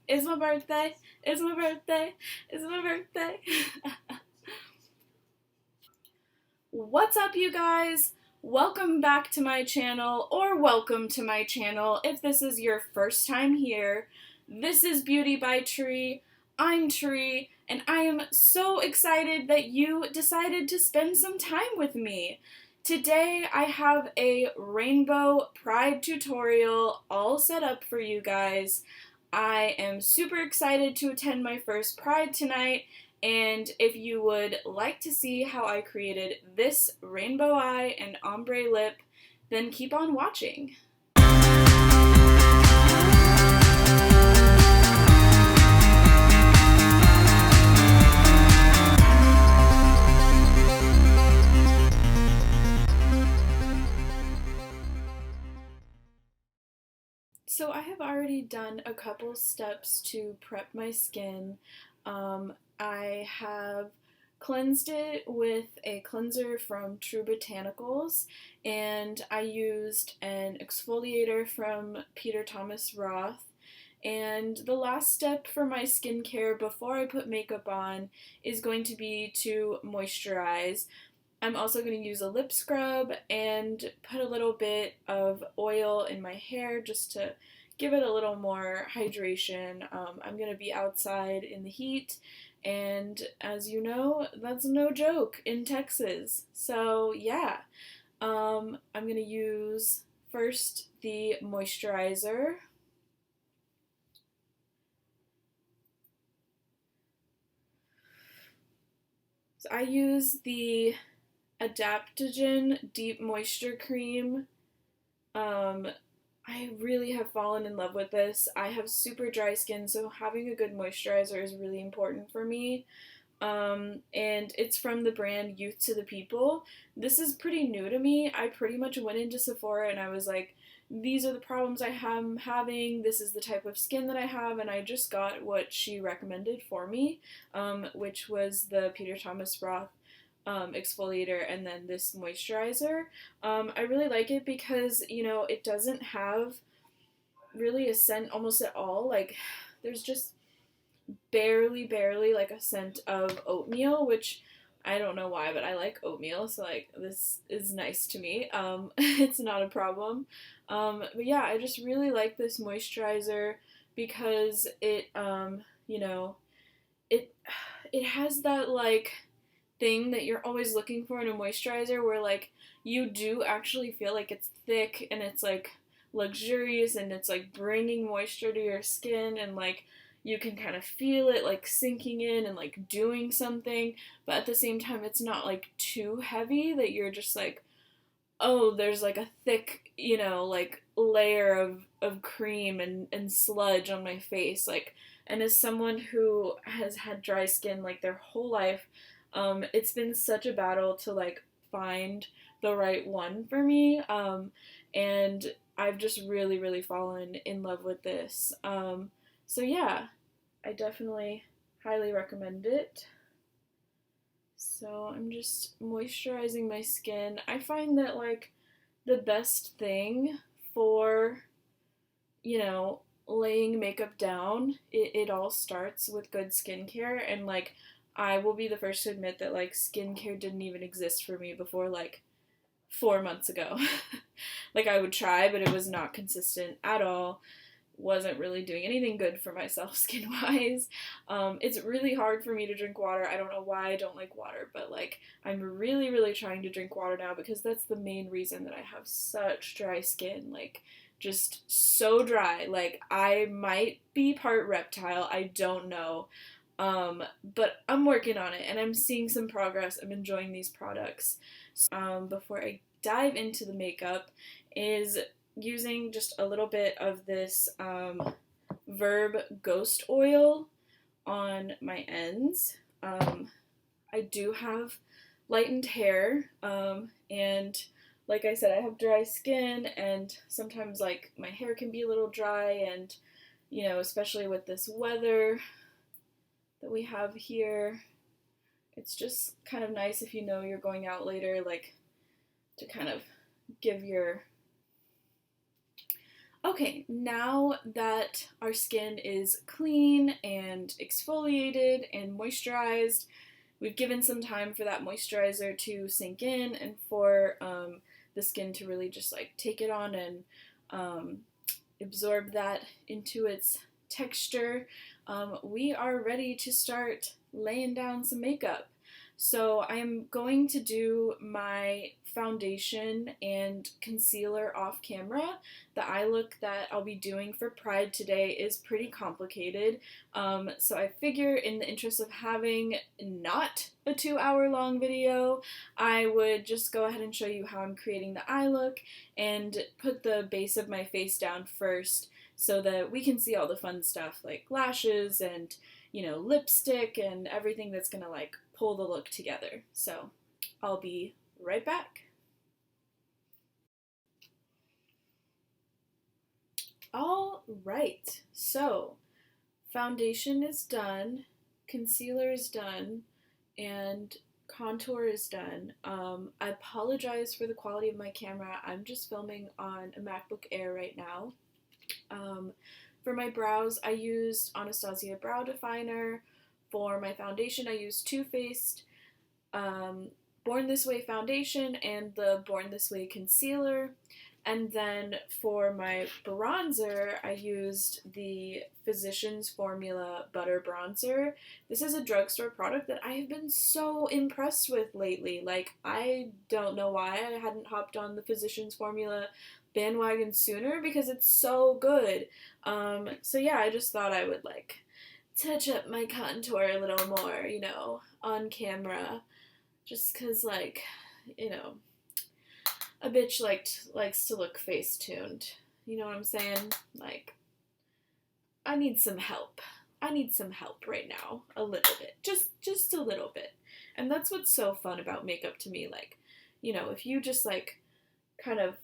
It's my birthday. It's my birthday. It's my birthday. What's up, you guys? Welcome back to my channel, or welcome to my channel if this is your first time here. This is Beauty by Tree. I'm Tree, and I am so excited that you decided to spend some time with me. Today I have a rainbow pride tutorial all set up for you guys. I am super excited to attend my first pride tonight, and if you would like to see how I created this rainbow eye and ombre lip, then keep on watching. So I have already done a couple steps to prep my skin. I have cleansed it with a cleanser from True Botanicals, and I used an exfoliator from Peter Thomas Roth. And the last step for my skincare before I put makeup on is going to be to moisturize. I'm also going to use a lip scrub and put a little bit of oil in my hair just to give it a little more hydration. I'm going to be outside in the heat, and as you know, that's no joke in Texas. So yeah, I'm going to use first the moisturizer. So I use the Adaptogen Deep Moisture Cream. I really have fallen in love with this. I have super dry skin, so having a good moisturizer is really important for me. And it's from the brand Youth to the People. This is pretty new to me. I pretty much went into Sephora and I was like, these are the problems I am having, this is the type of skin that I have, and I just got what she recommended for me, which was the Peter Thomas Roth exfoliator and then this moisturizer. I really like it because, you know, it doesn't have really a scent almost at all. Like, there's just barely like a scent of oatmeal, which I don't know why, but I like oatmeal, so like this is nice to me. It's not a problem. But yeah, I just really like this moisturizer because it, you know, it it has that like thing that you're always looking for in a moisturizer where like you do actually feel like it's thick and it's like luxurious and it's like bringing moisture to your skin, and like you can kind of feel it like sinking in and like doing something, but at the same time it's not like too heavy that you're just like, oh, there's like a thick, you know, like layer of cream and sludge on my face. Like, and as someone who has had dry skin like their whole life, it's been such a battle to like find the right one for me. And I've just really fallen in love with this. So yeah, I definitely highly recommend it. So I'm just moisturizing my skin. I find that like the best thing for, you know, laying makeup down, it all starts with good skincare, and like I will be the first to admit that like skincare didn't even exist for me before like 4 months ago. Like I would try, but it was not consistent at all. Wasn't really doing anything good for myself skin wise. It's really hard for me to drink water. I don't know why I don't like water, but like I'm really trying to drink water now because that's the main reason that I have such dry skin. Like just so dry. Like I might be part reptile. I don't know. But I'm working on it and I'm seeing some progress. I'm enjoying these products. Before I dive into the makeup, is using just a little bit of this Verb Ghost Oil on my ends. I do have lightened hair, and like I said, I have dry skin, and sometimes like my hair can be a little dry, and you know, especially with this weather that we have here, it's just kind of nice if you know you're going out later, like to kind of give your Okay, now that our skin is clean and exfoliated and moisturized, we've given some time for that moisturizer to sink in and for the skin to really just like take it on and um, absorb that into its texture. We are ready to start laying down some makeup. So I'm going to do my foundation and concealer off camera. The eye look that I'll be doing for Pride today is pretty complicated. So I figure in the interest of having not a 2 hour long video, I would just go ahead and show you how I'm creating the eye look and put the base of my face down first so that we can see all the fun stuff like lashes and, you know, lipstick and everything that's gonna like pull the look together. So I'll be right back. All right, so foundation is done, concealer is done, and contour is done. I apologize for the quality of my camera. I'm just filming on a MacBook Air right now. For my brows, I used Anastasia Brow Definer. For my foundation, I used Too Faced Born This Way foundation and the Born This Way concealer. And then for my bronzer, I used the Physicians Formula Butter Bronzer. This is a drugstore product that I have been so impressed with lately. Like, I don't know why I hadn't hopped on the Physicians Formula bandwagon sooner because it's so good. So yeah, I just thought I would like touch up my contour a little more, you know, on camera. Just cause like, you know, a bitch likes to look face-tuned. You know what I'm saying? Like, I need some help. I need some help right now. A little bit. Just a little bit. And that's what's so fun about makeup to me. Like, you know, if you just like kind of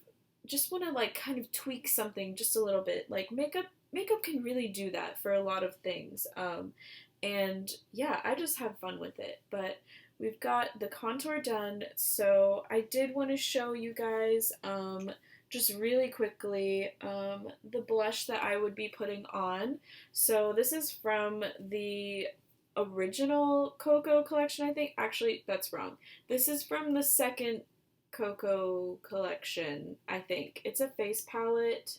just want to like kind of tweak something just a little bit, like makeup can really do that for a lot of things. And yeah, I just have fun with it. But we've got the contour done, so I did want to show you guys just really quickly the blush that I would be putting on. So this is from the original Cocoa collection, I think. Actually, that's wrong. This is from the second Cocoa collection, I think. It's a face palette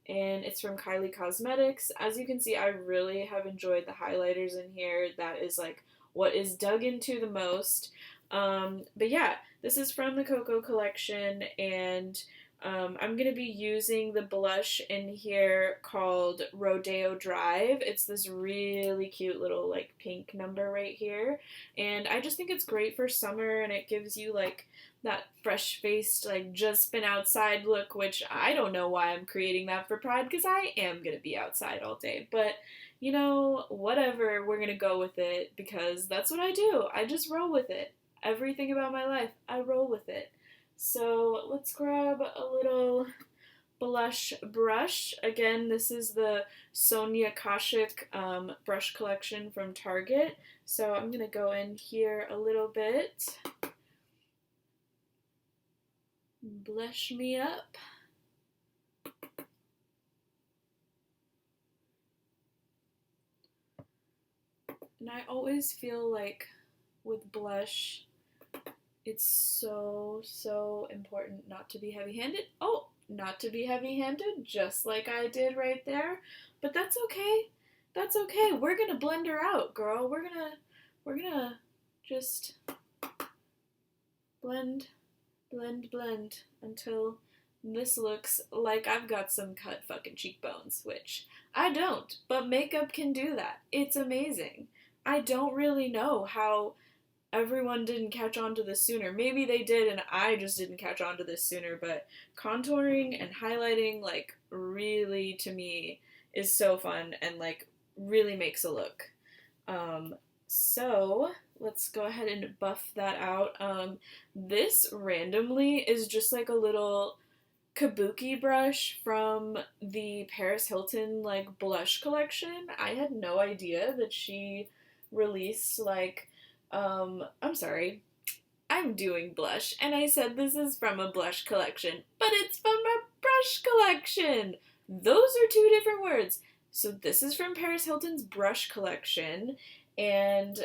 and it's from Kylie Cosmetics. As you can see, I really have enjoyed the highlighters in here. That is like what is dug into the most. But yeah, this is from the Cocoa collection, and I'm going to be using the blush in here called Rodeo Drive. It's this really cute little like pink number right here, and I just think it's great for summer, and it gives you like that fresh-faced, like, just been outside look, which I don't know why I'm creating that for Pride, because I am going to be outside all day, but, you know, whatever, we're going to go with it, because that's what I do. I just roll with it. Everything about my life, I roll with it. So, let's grab a little blush brush. Again, this is the Sonia Kashuk brush collection from Target, so I'm going to go in here a little bit. Blush me up. And I always feel like with blush, it's so important not to be heavy-handed. Oh, not to be heavy-handed, just like I did right there. But that's okay. That's okay. We're gonna blend her out, girl. We're gonna just blend until this looks like I've got some cut fucking cheekbones, which I don't, but makeup can do that. It's amazing. I don't really know how everyone didn't catch on to this sooner. Maybe they did and I just didn't catch on to this sooner, but contouring and highlighting, like, really, to me, is so fun and, like, really makes a look. So let's go ahead and buff that out. This randomly is just like a little kabuki brush from the Paris Hilton like blush collection. I had no idea that she released like I'm sorry. I'm doing blush and I said this is from a blush collection, but it's from a brush collection. Those are two different words. So this is from Paris Hilton's brush collection, and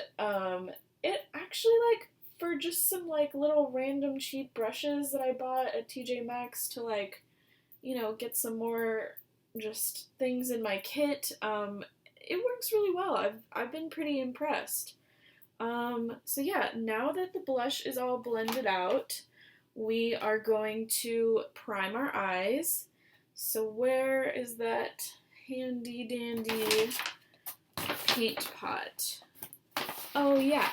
it actually, like, for just some like little random cheap brushes that I bought at TJ Maxx to, like, you know, get some more just things in my kit. It works really well. I've been pretty impressed. So yeah, now that the blush is all blended out, we are going to prime our eyes. So where is that handy dandy paint pot? Oh yeah,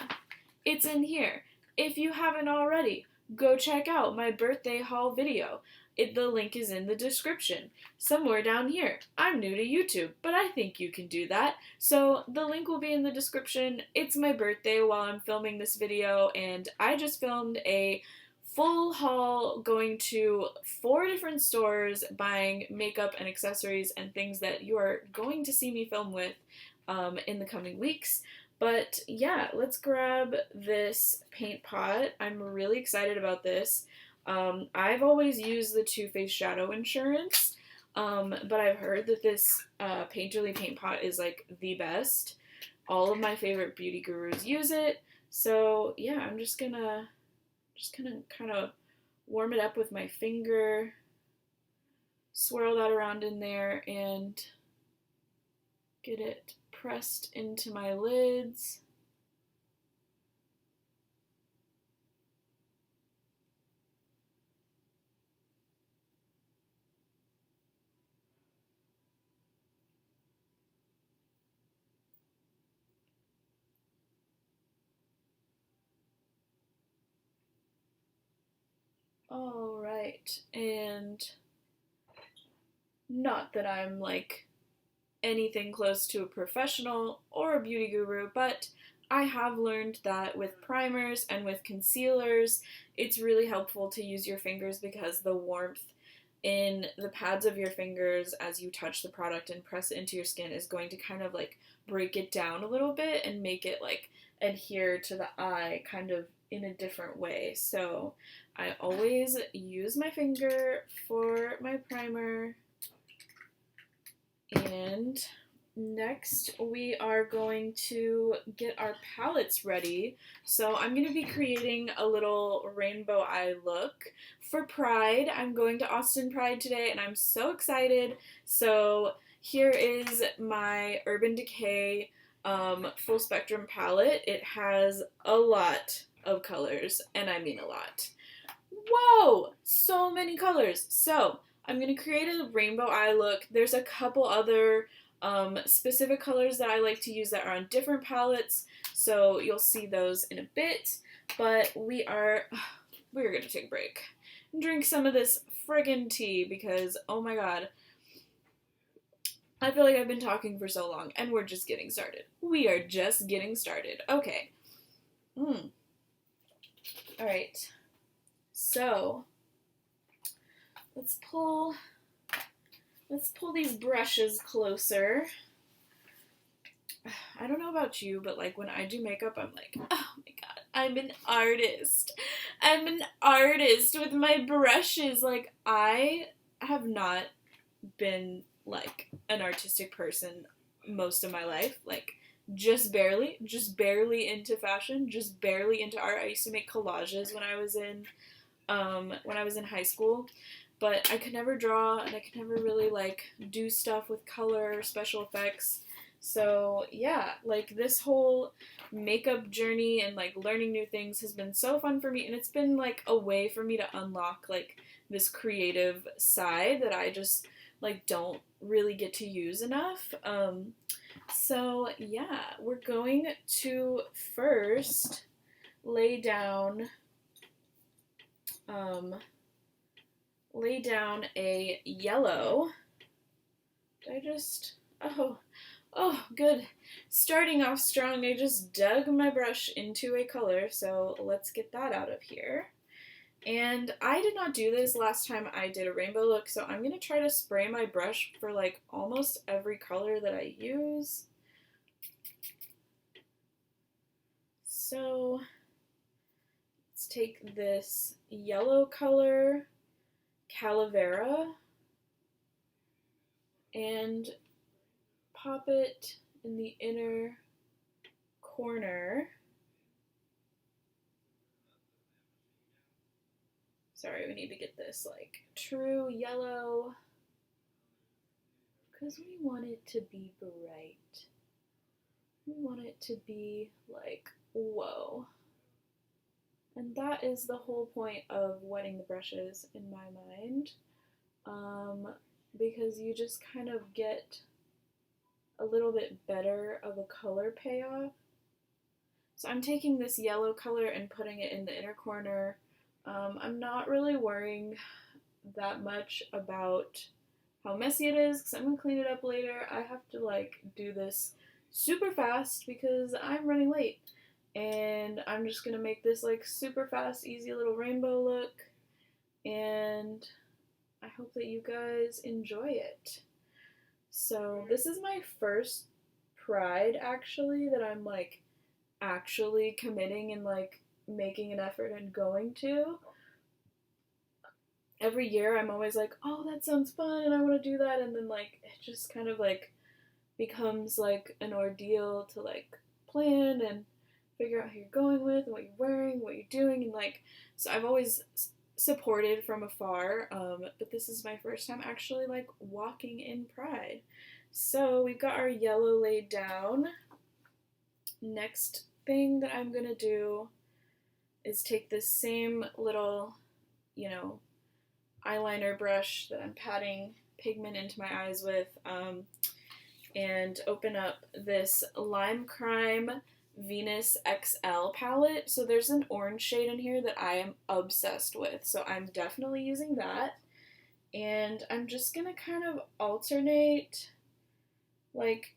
it's in here. If you haven't already, go check out my birthday haul video. The link is in the description, somewhere down here. I'm new to YouTube, but I think you can do that. So the link will be in the description. It's my birthday while I'm filming this video, and I just filmed a full haul going to 4 different stores buying makeup and accessories and things that you are going to see me film with in the coming weeks. But yeah, let's grab this paint pot. I'm really excited about this. I've always used the Too Faced Shadow Insurance, but I've heard that this Painterly paint pot is like the best. All of my favorite beauty gurus use it. So yeah, I'm just gonna kind of warm it up with my finger, swirl that around in there, and get it pressed into my lids. All right, and not that I'm like anything close to a professional or a beauty guru, but I have learned that with primers and with concealers, it's really helpful to use your fingers because the warmth in the pads of your fingers as you touch the product and press it into your skin is going to kind of like break it down a little bit and make it like adhere to the eye kind of in a different way. So I always use my finger for my primer. And next we are going to get our palettes ready. So I'm going to be creating a little rainbow eye look for Pride. I'm going to Austin Pride today and I'm so excited. So here is my Urban Decay full spectrum palette. It has a lot of colors, and I mean a lot. Whoa! So many colors. So I'm going to create a rainbow eye look. There's a couple other specific colors that I like to use that are on different palettes, so you'll see those in a bit. But we're going to take a break and drink some of this friggin' tea because, oh my god, I feel like I've been talking for so long, and we're just getting started. We are just getting started. Okay. Alright. So, let's pull these brushes closer. I don't know about you, but like when I do makeup, I'm like, oh my god, I'm an artist. I'm an artist with my brushes. Like, I have not been like an artistic person most of my life. Like, just barely into fashion, just barely into art. I used to make collages when I was in high school, but I could never draw and I could never really like do stuff with color or special effects. So yeah, like this whole makeup journey and like learning new things has been so fun for me, and it's been like a way for me to unlock like this creative side that I just like don't really get to use enough. So yeah, we're going to first lay down a yellow. Oh, good. Starting off strong, I just dug my brush into a color, so let's get that out of here. And I did not do this last time I did a rainbow look, so I'm going to try to spray my brush for like almost every color that I use. So let's take this yellow color, Calavera, and pop it in the inner corner. Sorry, we need to get this like true yellow because we want it to be bright. We want it to be like, whoa. And that is the whole point of wetting the brushes in my mind, because you just kind of get a little bit better of a color payoff. So I'm taking this yellow color and putting it in the inner corner. I'm not really worrying that much about how messy it is because I'm going to clean it up later. I have to like do this super fast because I'm running late. And I'm just going to make this like super fast, easy little rainbow look. And I hope that you guys enjoy it. So this is my first Pride actually that I'm like actually committing and like making an effort and going to. Every year I'm always like, oh, that sounds fun and I want to do that, and then like it just kind of like becomes like an ordeal to like plan and figure out who you're going with and what you're wearing, what you're doing, and like, so I've always supported from afar, but this is my first time actually like walking in Pride. So we've got our yellow laid down. Next thing that I'm gonna do is take this same little, eyeliner brush that I'm patting pigment into my eyes with, and open up this Lime Crime Venus XL palette. So there's an orange shade in here that I am obsessed with, so I'm definitely using that. And I'm just gonna kind of alternate like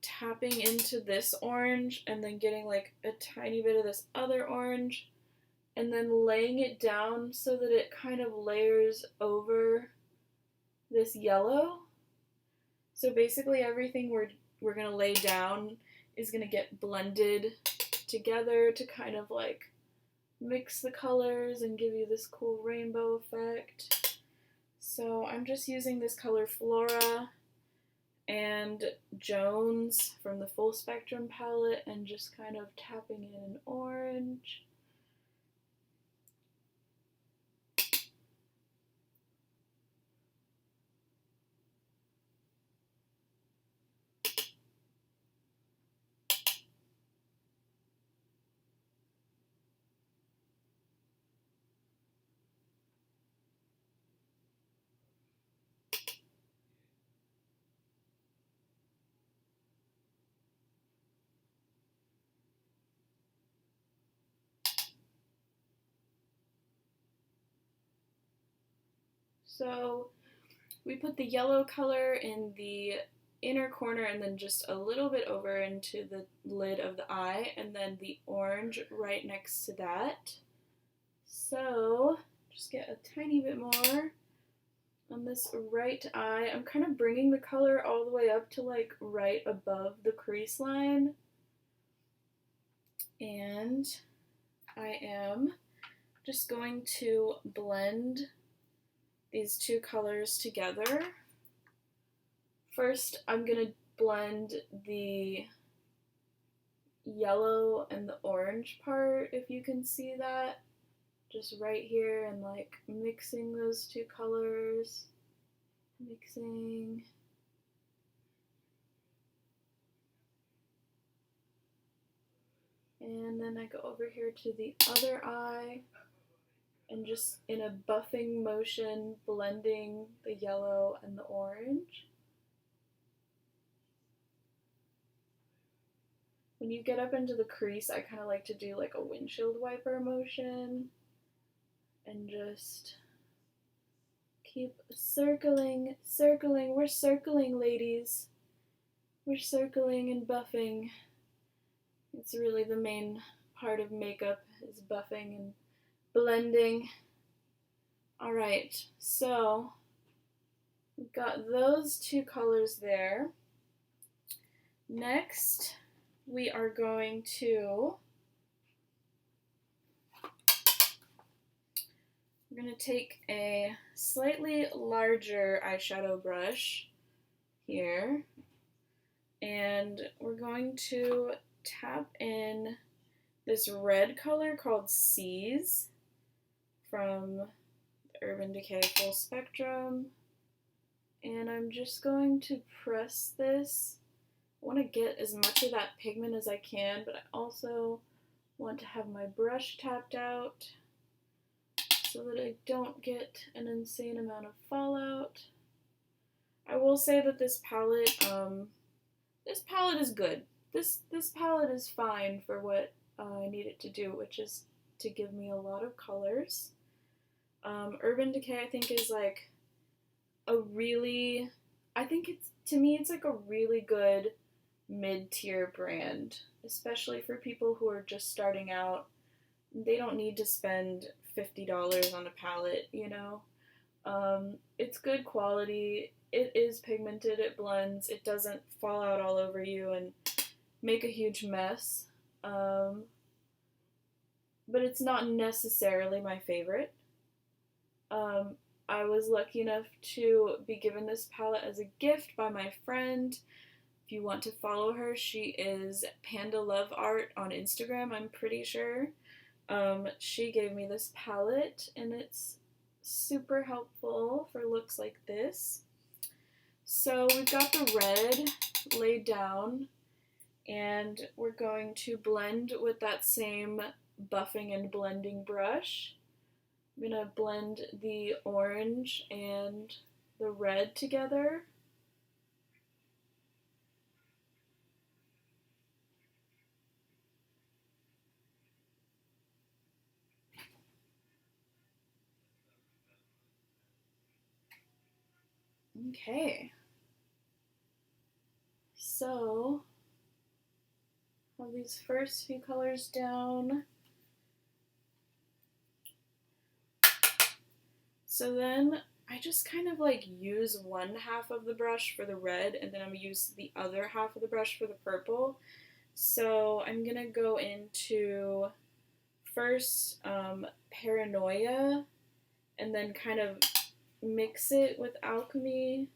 tapping into this orange and then getting like a tiny bit of this other orange and then laying it down so that it kind of layers over this yellow. So basically everything we're gonna lay down is gonna get blended together to kind of like mix the colors and give you this cool rainbow effect. So I'm just using this color Flora and Jones from the Full Spectrum palette and just kind of tapping in an orange. So we put the yellow color in the inner corner and then just a little bit over into the lid of the eye, and then the orange right next to that. So just get a tiny bit more on this right eye. I'm kind of bringing the color all the way up to like right above the crease line. And I am just going to blend these two colors together. First, I'm going to blend the yellow and the orange part, if you can see that. Just right here, and like mixing those two colors. Mixing. And then I go over here to the other eye and just in a buffing motion blending the yellow and the orange. When you get up into the crease, I kind of like to do like a windshield wiper motion and just keep circling, circling. We're circling, ladies. We're circling and buffing. It's really the main part of makeup is buffing and blending. Alright, so we've got those two colors there. Next, we are going to take a slightly larger eyeshadow brush here, and we're going to tap in this red color called Seas from Urban Decay Full Spectrum, and I'm just going to press this. I want to get as much of that pigment as I can, but I also want to have my brush tapped out so that I don't get an insane amount of fallout. I will say that this palette is good. This palette is fine for what I need it to do, which is to give me a lot of colors. Urban Decay, I think, is like to me, it's like a really good mid-tier brand, especially for people who are just starting out. They don't need to spend $50 on a palette, you know? It's good quality, it is pigmented, it blends, it doesn't fall out all over you and make a huge mess, but it's not necessarily my favorite. I was lucky enough to be given this palette as a gift by my friend. If you want to follow her, she is Panda Love Art on Instagram, I'm pretty sure. She gave me this palette, and it's super helpful for looks like this. So we've got the red laid down, and we're going to blend with that same buffing and blending brush. I'm going to blend the orange and the red together. Okay. So, have these first few colors down. So then I just kind of like use one half of the brush for the red, and then I'm going to use the other half of the brush for the purple. So I'm going to go into first Paranoia, and then kind of mix it with Alchemy,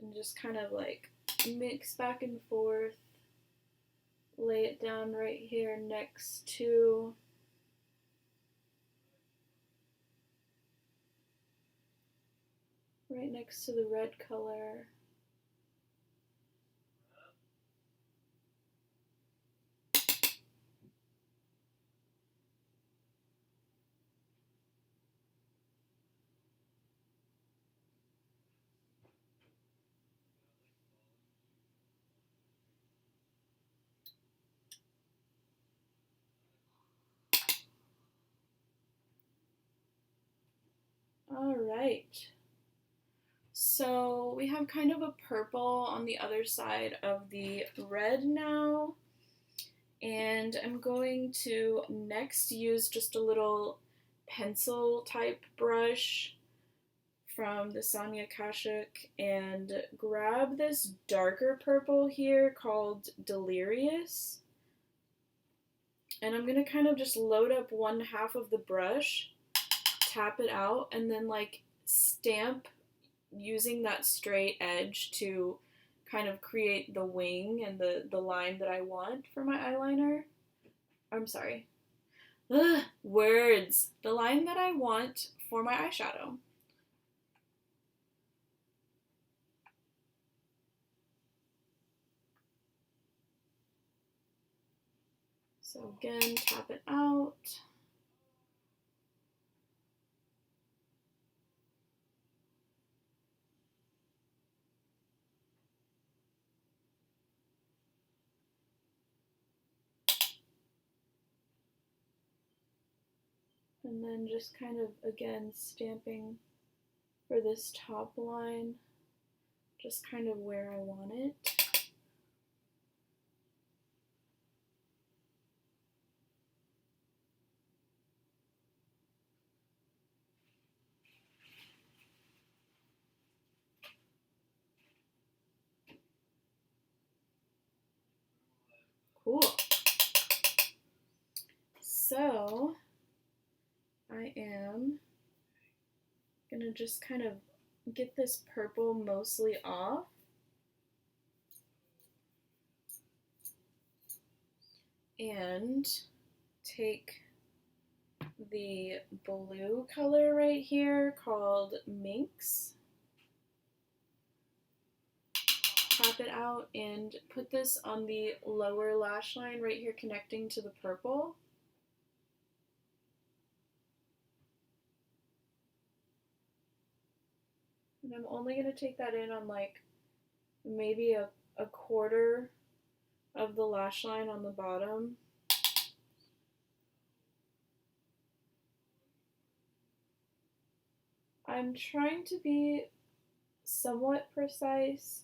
and just kind of like mix back and forth, lay it down right here next to the red color. Alright, so we have kind of a purple on the other side of the red now, and I'm going to next use just a little pencil type brush from the Sonia Kashuk and grab this darker purple here called Delirious, and I'm going to kind of just load up one half of the brush, tap it out, and then like stamp using that straight edge to kind of create the wing and the line that I want for my eyeliner. I'm sorry. Ugh, words. The line that I want for my eyeshadow. So again, tap it out. And then just kind of, again, stamping for this top line, just kind of where I want it. Cool. So I am gonna just kind of get this purple mostly off. And take the blue color right here called Minx. Pop it out and put this on the lower lash line right here connecting to the purple. And I'm only going to take that in on like maybe a quarter of the lash line on the bottom. I'm trying to be somewhat precise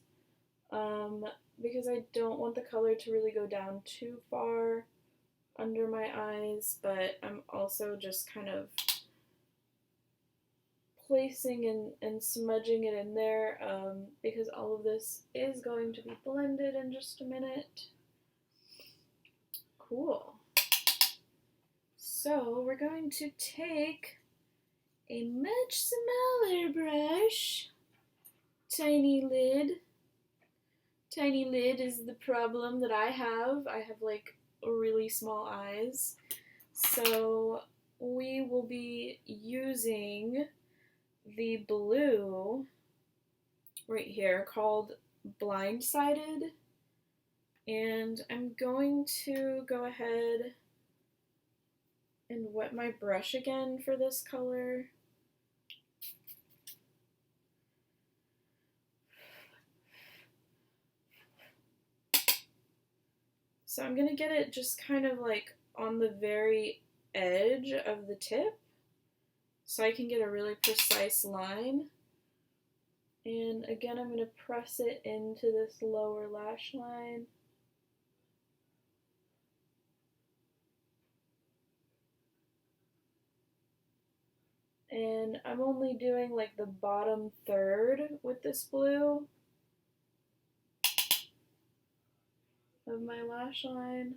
because I don't want the color to really go down too far under my eyes, but I'm also just kind of placing and smudging it in there because all of this is going to be blended in just a minute. Cool. So we're going to take a much smaller brush. Tiny lid. Tiny lid is the problem that I have. I have like really small eyes. So we will be using the blue right here called Blindsided. And I'm going to go ahead and wet my brush again for this color. So I'm going to get it just kind of like on the very edge of the tip so I can get a really precise line. And again, I'm going to press it into this lower lash line. And I'm only doing like the bottom third with this blue of my lash line.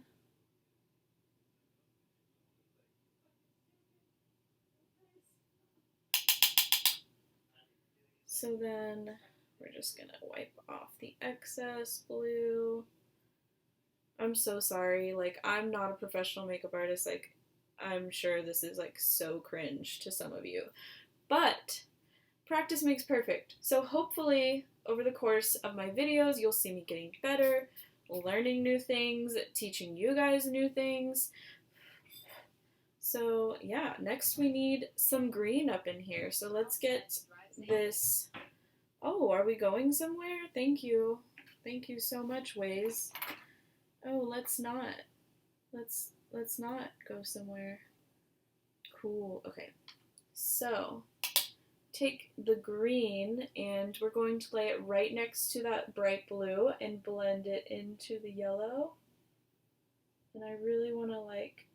So then we're just gonna wipe off the excess blue. I'm so sorry, like I'm not a professional makeup artist, like I'm sure this is like so cringe to some of you, but practice makes perfect. So hopefully over the course of my videos, you'll see me getting better, learning new things, teaching you guys new things. So yeah, next we need some green up in here. So let's get this. Oh, are we going somewhere? Thank you. Thank you so much, Waze. Oh, let's not. Let's not go somewhere. Cool. Okay. So, take the green and we're going to lay it right next to that bright blue and blend it into the yellow. And I really want to like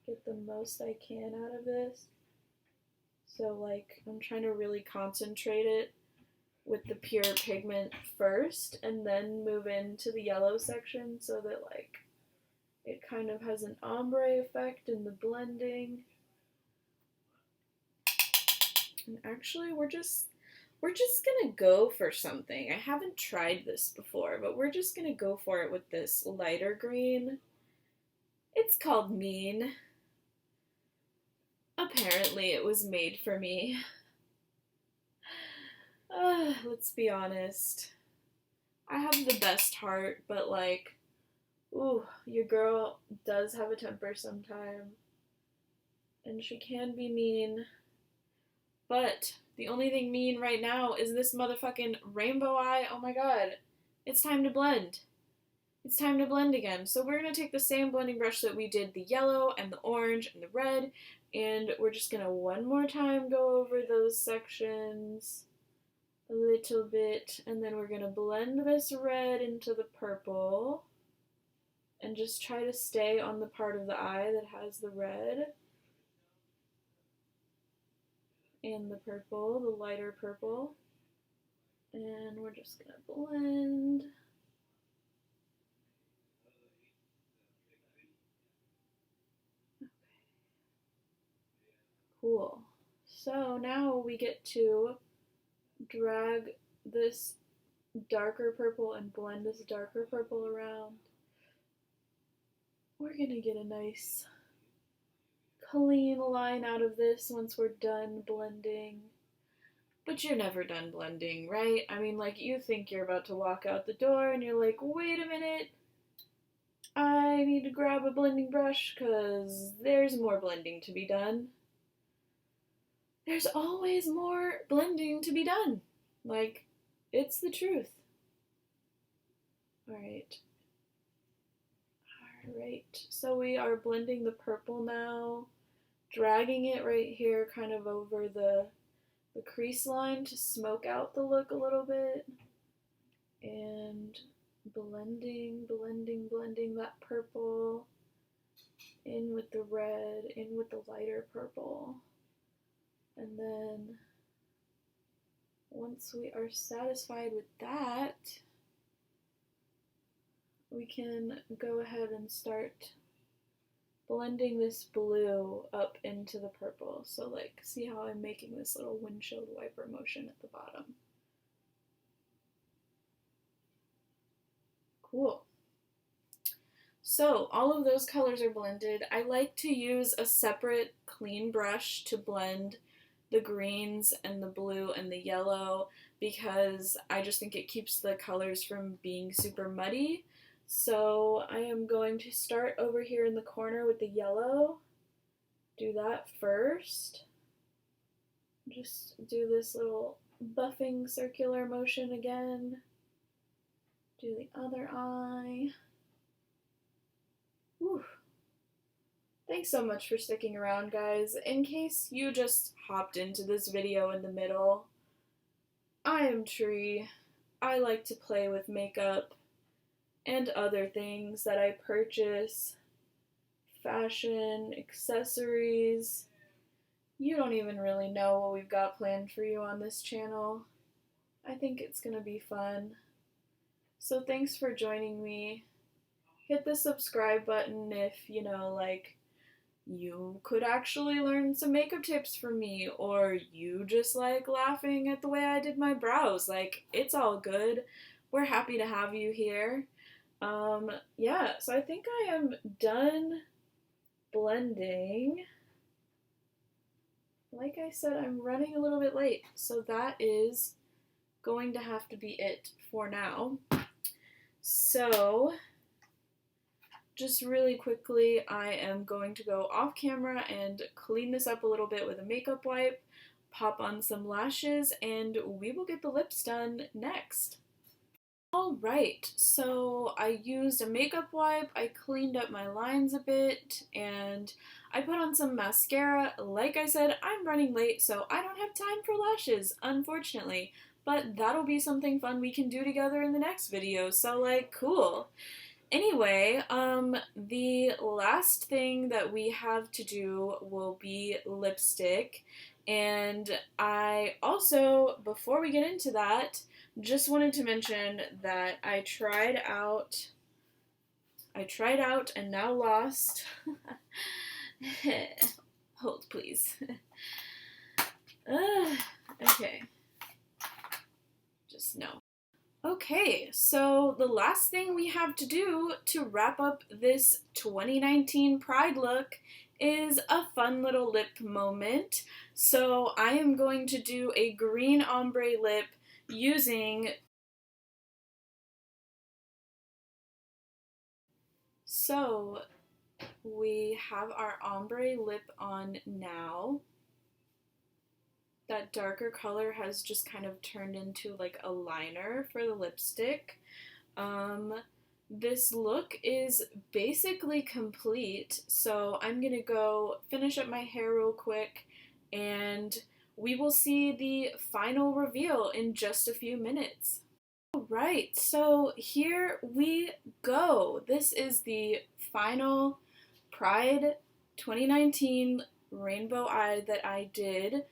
get the most I can out of this. So like I'm trying to really concentrate it with the pure pigment first and then move into the yellow section so that like it kind of has an ombre effect in the blending. And actually we're just gonna go for something. I haven't tried this before, but we're just gonna go for it with this lighter green. It's called Mean. Apparently it was made for me. Let's be honest. I have the best heart, but like, ooh, your girl does have a temper sometime. And she can be mean. But the only thing mean right now is this motherfucking rainbow eye. Oh my god. It's time to blend. It's time to blend again. So we're going to take the same blending brush that we did the yellow and the orange and the red, and we're just going to one more time go over those sections a little bit, and then we're going to blend this red into the purple and just try to stay on the part of the eye that has the red and the purple, the lighter purple. And we're just going to blend. Cool. So now we get to drag this darker purple and blend this darker purple around. We're gonna get a nice clean line out of this once we're done blending. But you're never done blending, right? I mean, like, you think you're about to walk out the door and you're like, wait a minute, I need to grab a blending brush because there's more blending to be done. There's always more blending to be done. Like, it's the truth. Alright. Alright, so we are blending the purple now, dragging it right here kind of over the crease line to smoke out the look a little bit, and blending that purple in with the red, in with the lighter purple. And then once we are satisfied with that, we can go ahead and start blending this blue up into the purple. So like, see how I'm making this little windshield wiper motion at the bottom. Cool. So all of those colors are blended. I like to use a separate clean brush to blend the greens and the blue and the yellow because I just think it keeps the colors from being super muddy. So I am going to start over here in the corner with the yellow. Do that first. Just do this little buffing circular motion again. Do the other eye. Whew. Thanks so much for sticking around, guys. In case you just hopped into this video in the middle, I am Tree. I like to play with makeup and other things that I purchase, fashion, accessories. You don't even really know what we've got planned for you on this channel. I think it's gonna be fun. So thanks for joining me. Hit the subscribe button if, you know, like, you could actually learn some makeup tips from me, or you just like laughing at the way I did my brows. Like, it's all good. We're happy to have you here. Yeah, so I think I am done blending. Like I said, I'm running a little bit late, so that is going to have to be it for now. So, just really quickly, I am going to go off camera and clean this up a little bit with a makeup wipe, pop on some lashes, and we will get the lips done next. Alright, so I used a makeup wipe, I cleaned up my lines a bit, and I put on some mascara. Like I said, I'm running late, so I don't have time for lashes, unfortunately. But that'll be something fun we can do together in the next video, so like, cool. Anyway, the last thing that we have to do will be lipstick, and I also, before we get into that, just wanted to mention that I tried out and now lost. Hold, please. Okay. Just no. Okay, so the last thing we have to do to wrap up this 2019 Pride look is a fun little lip moment. So I am going to do a green ombre lip using... So we have our ombre lip on now. That darker color has just kind of turned into like a liner for the lipstick. This look is basically complete, so I'm gonna go finish up my hair real quick and we will see the final reveal in just a few minutes. Alright, so here we go. This is the final Pride 2019 rainbow eye that I did.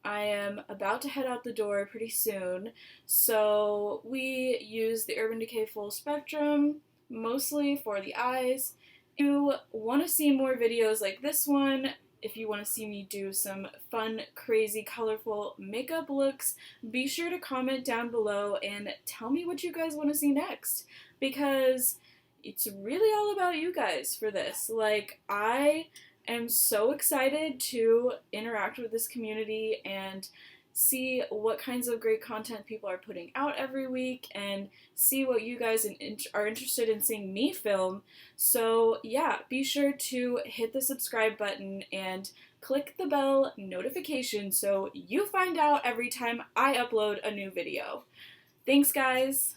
I am about to head out the door pretty soon, so we use the Urban Decay Full Spectrum, mostly for the eyes. If you want to see more videos like this one, if you want to see me do some fun, crazy, colorful makeup looks, be sure to comment down below and tell me what you guys want to see next, because it's really all about you guys for this. Like, I am so excited to interact with this community and see what kinds of great content people are putting out every week and see what you guys are interested in seeing me film. So yeah, be sure to hit the subscribe button and click the bell notification so you find out every time I upload a new video. Thanks, guys!